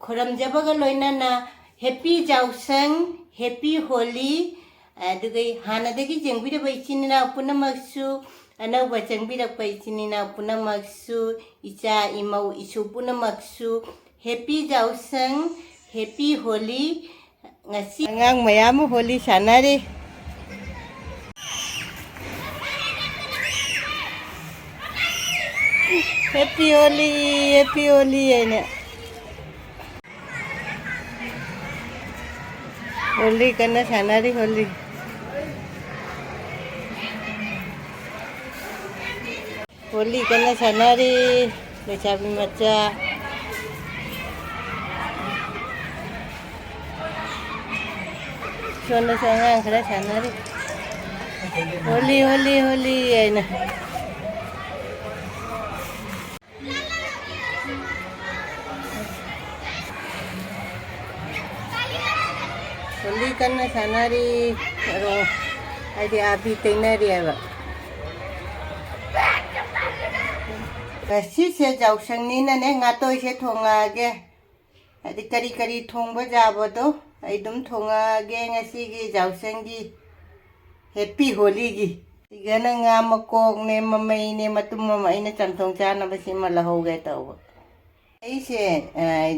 Khoramjabaga loinana happy Yaosang, happy Holi, dugai hanadagi jengbira baichinina punamaksu, anauba jengbira baichinina punamaksu, icha imau isu punamaksu, happy Yaosang, happy Holi, ngasi angang mayam Holi sanari. Happy Holi ini. Holi karena sanari Holi. Holi karena sanari becapi maca. Suara sangat karena sanari. Holi ini. Holi karena sanari ro ada api tenari apa? Kasi se Yaosang ni na ne ngatoi se thonga ge adi kari Thongba jabo to ai dum thonga ge ngasi gi Yaosang gi happy Holi gi igana nga makok ne mamai ne matum mamai ne chamthong cha na basi malaho ge taw ai se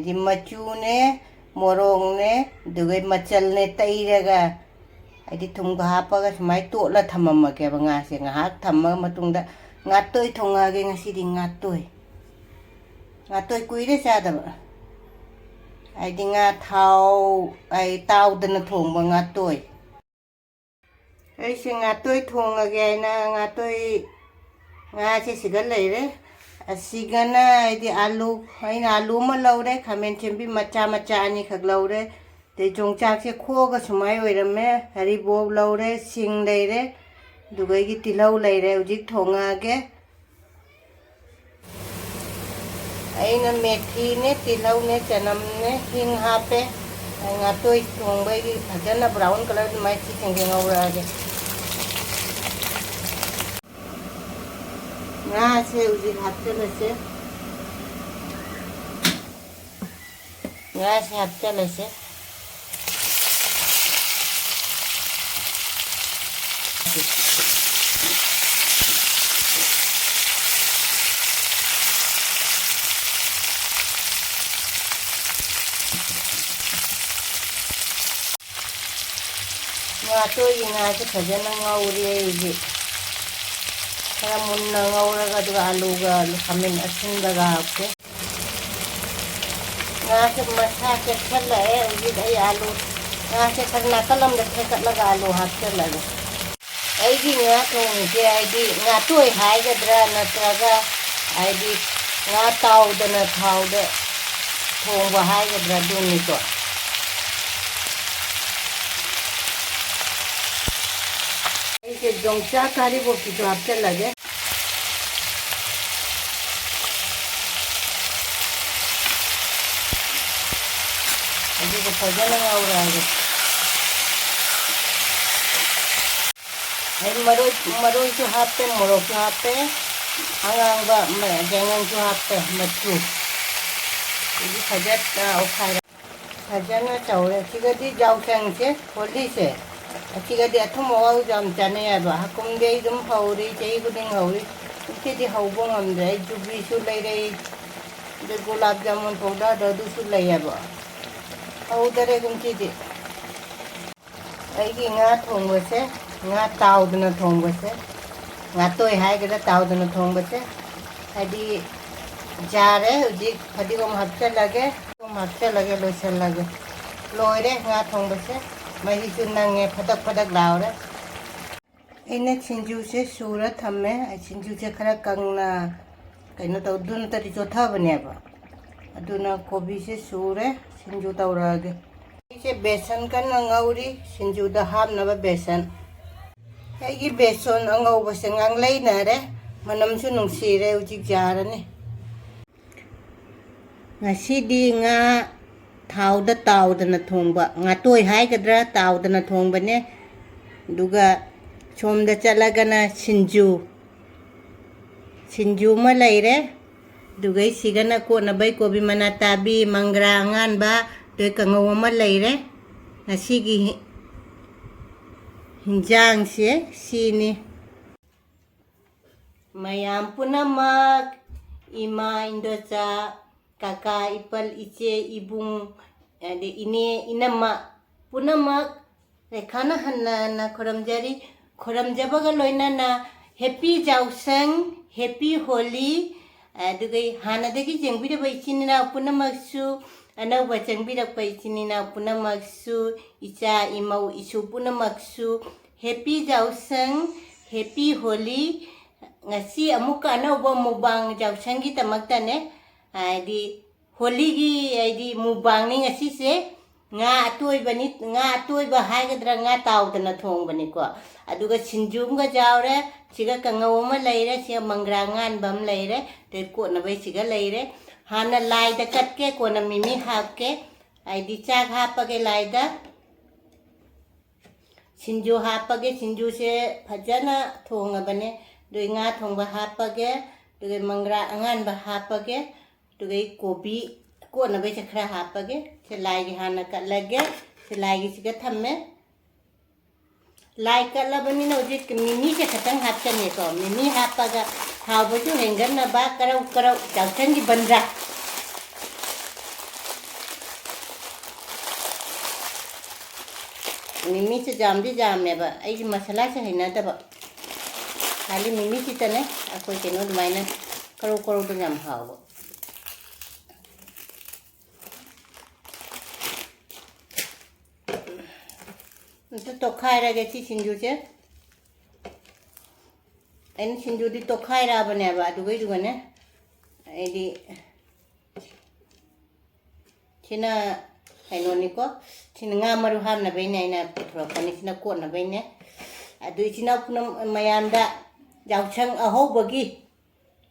di machu ne morong ne dugai machal ne tairaga adi thumga hapaga smai to la thamama ke banga se nga thamma matungda ngatoi thonga ge ngasi di ngatoi kuire cha da ai di nga thau ai tau dana thongba ngatoi ai se ngatoi thonga ge na ngatoi nga se sigal leire asigana idi alu aina alu ma laure khamen chembi macha ani khak laure te jongchak se khoga sumai oirame hari bob laure sing leire dugai gi tilau leire ujik thonga ge aina methi ne tilau ne chanam ne hing hape ngatoi thongbai gi bhajana brown color mai chi chenge ngaura ge nga se uji hapchale se nga se hapchale se nga to nga se bhajana ngauri uji kaya munna ngauraga duga aluga khamin asindaga hapke nga se masa ke khalla uji ai alu nga se karna kalam de khalaga alu hapchala ai gi nga thong ke ai di nga toi hai ga dra na traga ai di nga tau de na thau de thong ba hai ga dra dun ni to ai ke jongcha kari bo ki to hapchala ge 이거 버전을 하우라고. Maroy to hape, morok to hape, hangang ba, jangan to hape, matu. Ini saja okai. Saja na caure. Jika di Yaosang se, Holi se. Jika di atom mau jam jane ya ba. Hakum dia idum hauri, cai kuding hauri. Ini di haubong amde, jubi sulai deh. De gulab jamun powder, dadu sulai ya ba. Udare gumchidi aigi nga thongba se nga taudna thongba se nga toi hai gada taudna thongba se adi jare uji phadi ko hapcha lage loisal lage loire nga thongba se mai chu nange phadak laure ine Sinju se sura thamme Sinju se khara kangna kaino to dun tari chotha bane ba aduna kobi se sure Sinju taurage ise besan kan ngauri Sinju da hab na ba besan ai beson angau ba sengang lai na re manam su nung sire uji jara ne ngasi di nga thau da na thongba nga toi hai gadra tau da na thongba ne duga chom da chalagana Sinju ma laire Dugay sigana ko na bay kobi manatabi mangrangan ba doy kangaw ma leire nasigi hinjang siya sini mayam punamak ima indosa kakak ipal ice ibung de ini inama punamak rekana hanna na koram jabaga loina na happy Yaosang happy Holi dugay hanadagi jengbida ba ichinina punamaksu anawba jengbida ba ichinina punamaksu icha imau isu punamaksu happy Yaosang happy Holi ngasi amuka anawba mubang Yaosanggi tamaktane di Holigi di mubang ni ngasi se nga atoiba haigadra nga taudana thongbani ko aduga sinjumga jawre siga kangaw ma leire siga mangrangan bam leire te ko na bai siga leire hana laida katke ko na mimi hapke di chak hapage laida sinju hapage sinju se phajana thonga bane doi nga thongba hapage doi mangrangan ba hapage doi kobi ko na bai chakra hapage se laigi hana katlage se laigi siga thamme lai katlabani na ujit mimi se khatang hapchane ko mimi hapaga hawbasu hengan na ba karau Yaosanggi bandra mimi se jamdi jamme ba ai masala se hina da ba hali mimi kitane akoi keno dumaina karau da jam hawo itu tokai raga ci sinju ce ini sinju di tokai ra bane ba dugai dugane ini cina hainoni ko cina ngamaru ham na bene ina propani cina ko na bene adu cina puna mayanda Yaosang aho bagi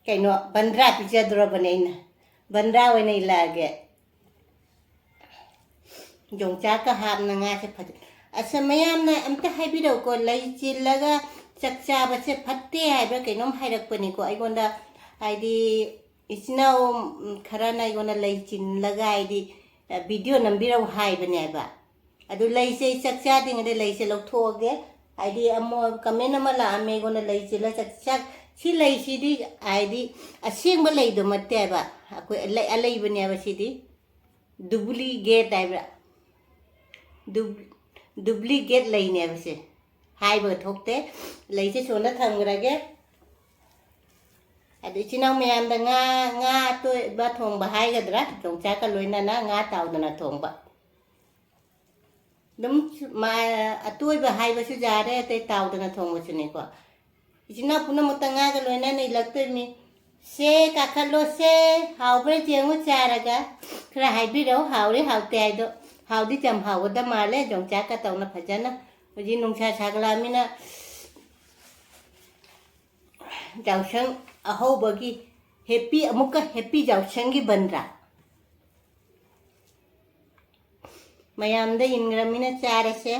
kaino bandra pija dura bane ina bandra wena ilage jongcha ka ham na nga se phat asa mayam na amta haibiro ko lai chillaga chakcha ba se phatte haiba kainom hairakpani ko aigonda aidi isnao kharana igona lai chillaga aidi video nambira haibane ba adu lai se chakcha dingade lai se lokthogge aidi amo comment amala ame igona lai chilla chakcha si lai sidi aidi asengba lai do matte ba akoi alai bane ba sidi duplicate aibra duplicate laine base haiba thokte laise sona thamgrage adu chinau mayam da nga to ba thongba haigadra jongcha ka loina na nga taudana thongba dum ma atoiba haiba su jare te taudana thongba chune ko ichina puna mutanga ga loina nei lakte mi se kakhalo se haubre jengu charaga khra haibiro haure haute aido howdi jam hawda male jongcha ka tawna phajana uji nungsa saglamina Yaosang aho bagi happy amuka happy Yaosanggi bandra mayamda ingramina charase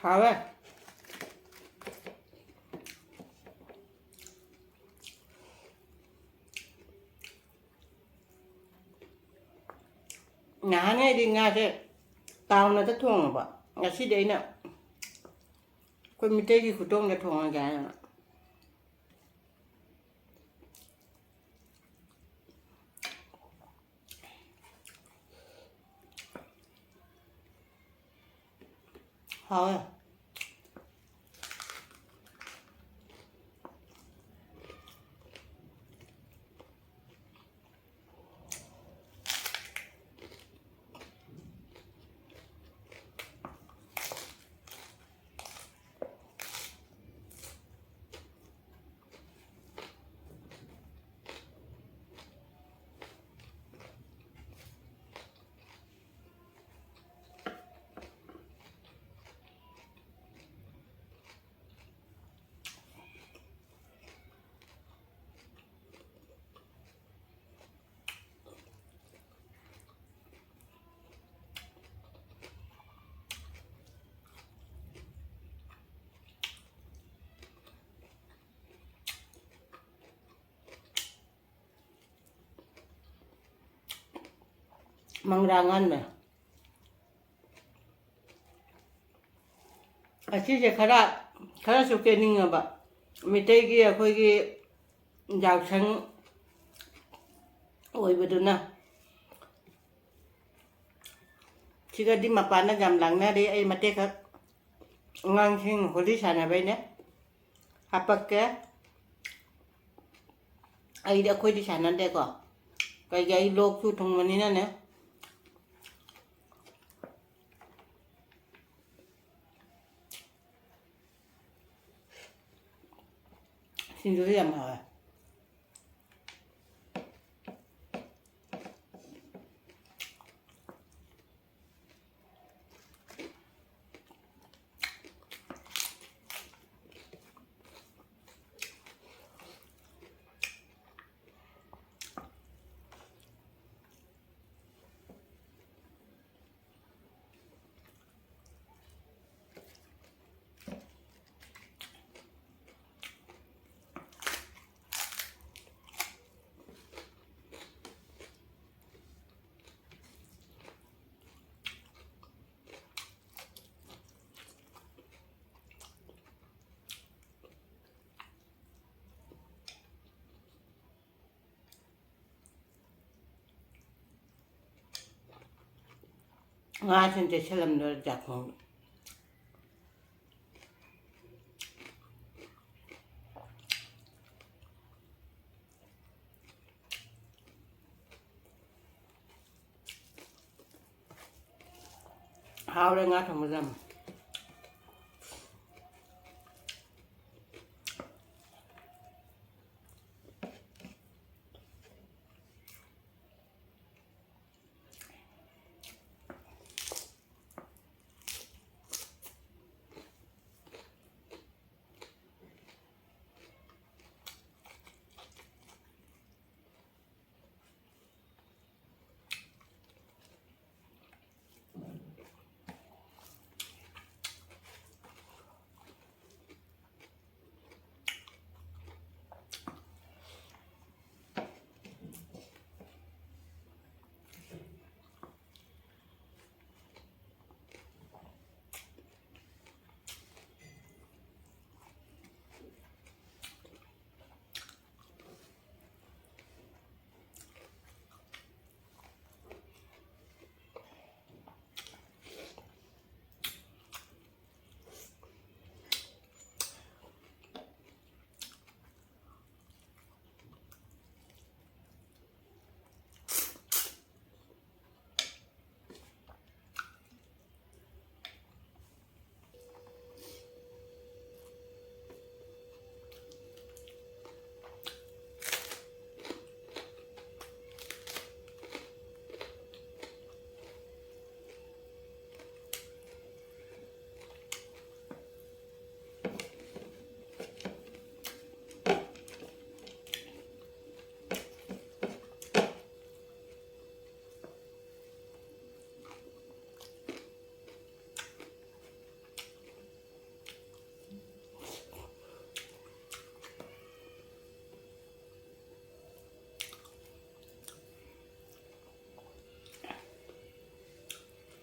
hawa nane di ngase tauna ta thong ba ngasi dei na ko mitegi khutong da thong ga na hawa 망랑한 매. 진짜 가라 속에 있는 거 봐. 밑에기야 거기 야오상 오이버드나. 지가 디 마빠나 잠랑나리 아이 마테가 ngang hồi sana bay nè apa ke ai đã khơi đi sana đây có cái gai lô chu thong mani nè Sinju làm hả 진짜 사람들 작품 하울에 가서 뭐좀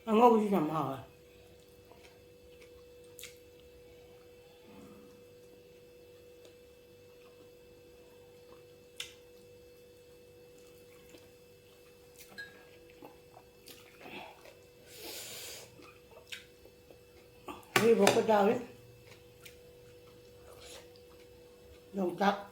ăn ngon chứ làm hả đi một cái đầu đấy dùng cắt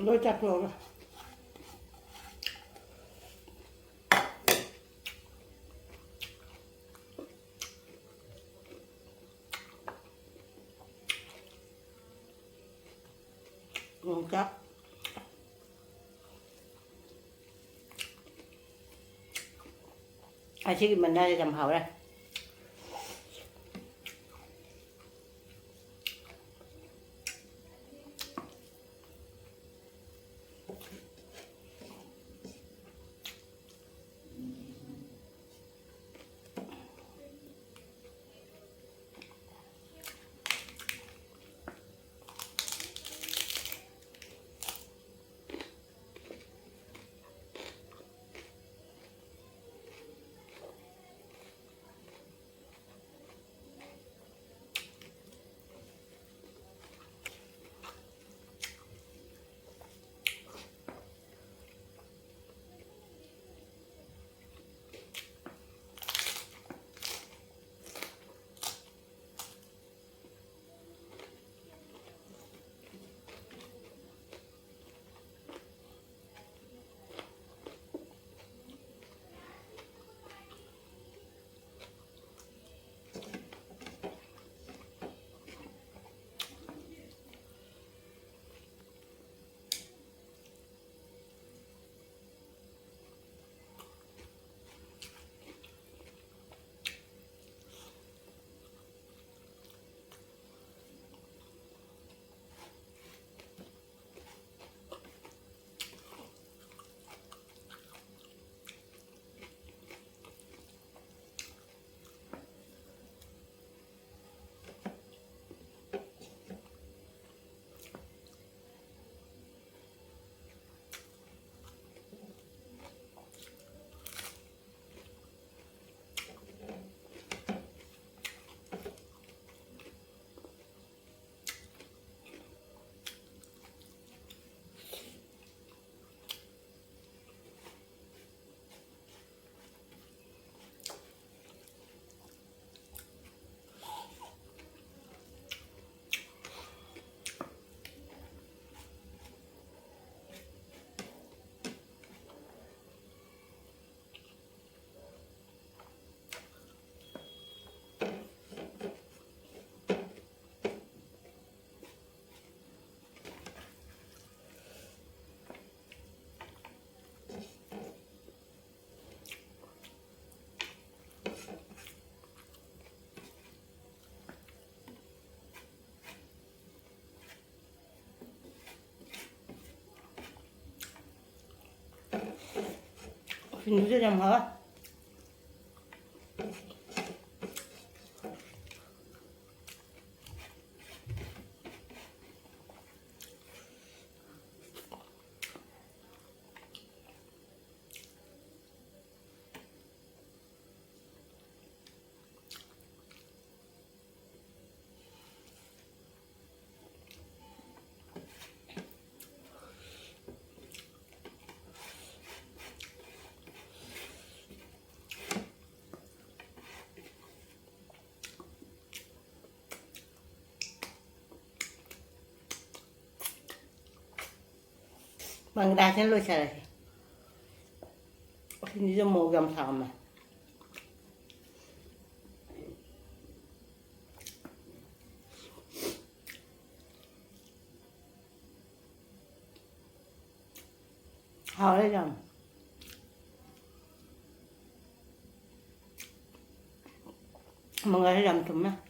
Lôi chặt rồi. Ngon chắc. Ai chỉ mình đây làm hậu đây. Sinju làm hả? Bằng đá trên lôi trời. Sinju 좀 먹으면 잠깐만. 하울이랑 뭔가 해làm 좀 나.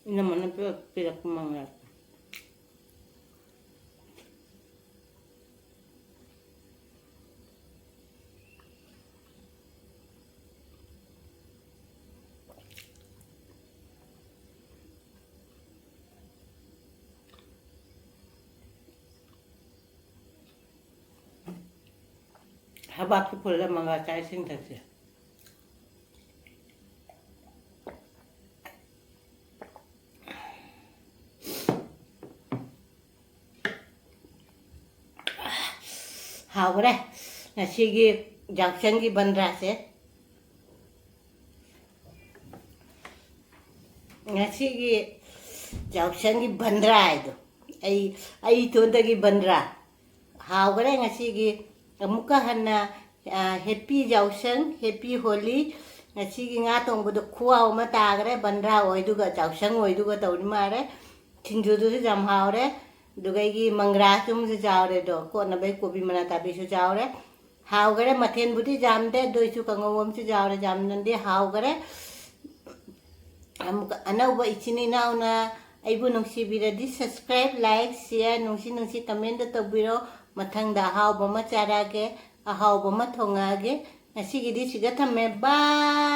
이놈은 뼈 구멍이야. 하바트 볼래 뭔가 잘 생겼지. हाँ बोले नशी की junction की बन रहा से नशी की जंक्शन की बन रहा है तो ꯑꯩ ꯏꯇꯣꯟꯇꯒꯤ ꯕꯟꯗ꯭ꯔꯥ ꯍꯥꯎꯈꯔꯦ ꯉꯁꯤꯒꯤ ꯑꯃꯨꯛꯀ ꯍꯟꯅ ꯍꯦꯄꯤ ꯌꯥꯎꯁꯪ ꯍꯦꯄꯤ ꯍꯣꯂꯤ ꯉꯁꯤꯒꯤ ꯉꯥ ꯊꯣꯡꯕꯗꯣ ꯈꯨꯍꯥꯎ ꯑꯃ ꯇꯥꯈꯔꯦ ꯕꯟꯗ꯭ꯔꯥ ꯑꯣꯏꯗꯨꯒ ꯌꯥꯎꯁꯪ ꯑꯣꯏꯗꯨꯒ ꯇꯧꯔꯤ ꯃꯥꯜꯂꯦ ꯁꯤꯡꯖꯨꯗꯨꯁꯨ ꯌꯥꯝ ꯍꯥꯎꯔꯦ ꯑꯗꯨꯒ ꯑꯩꯒꯤ ꯃꯪꯒ꯭ꯔꯥ ꯆꯨꯝꯁꯨ ꯆꯥꯎꯔꯦꯗꯣ ꯀꯣꯠꯅꯕꯩ ꯀꯣꯕꯤ ꯃꯅꯥ ꯇꯥꯕꯤꯁꯨ ꯆꯥꯎꯔꯦ ꯍꯥꯎꯈꯔꯦ ꯃꯊꯦꯜꯕꯨꯗꯤ ꯌꯥꯝꯗꯦ ꯑꯗꯨꯏꯁꯨ ꯀꯥꯡꯉꯧ ꯑꯃꯁꯨ ꯆꯥꯎꯔꯦ ꯌꯥꯝꯅꯗꯤ ꯍꯥꯎꯈꯔꯦ ꯑꯃꯨꯛꯀ ꯑꯅꯧꯕ ꯏꯆꯤꯟ ꯏꯅꯥꯎꯅ ꯑꯩꯕꯨ ꯅꯨꯡꯁꯤꯕꯤꯔꯗꯤ ꯁꯕꯁꯀ꯭ꯔꯥꯏꯕ ꯂꯥꯏꯛ ꯁꯤꯌꯔ ꯅꯨꯡꯁꯤ ꯀꯃꯦꯟꯇ ꯇꯧꯕꯤꯔꯣ ꯃꯊꯪꯗ ꯑꯍꯥꯎꯕ ꯑꯃ ꯆꯥꯔꯛꯑꯒꯦ ꯑꯍꯥꯎꯕ ꯑꯃ ꯊꯣꯡꯉꯛꯑꯒꯦ ꯉꯁꯤꯒꯤꯗꯤ ꯁꯤꯗ ꯊꯝꯃꯦ ꯕꯥꯏ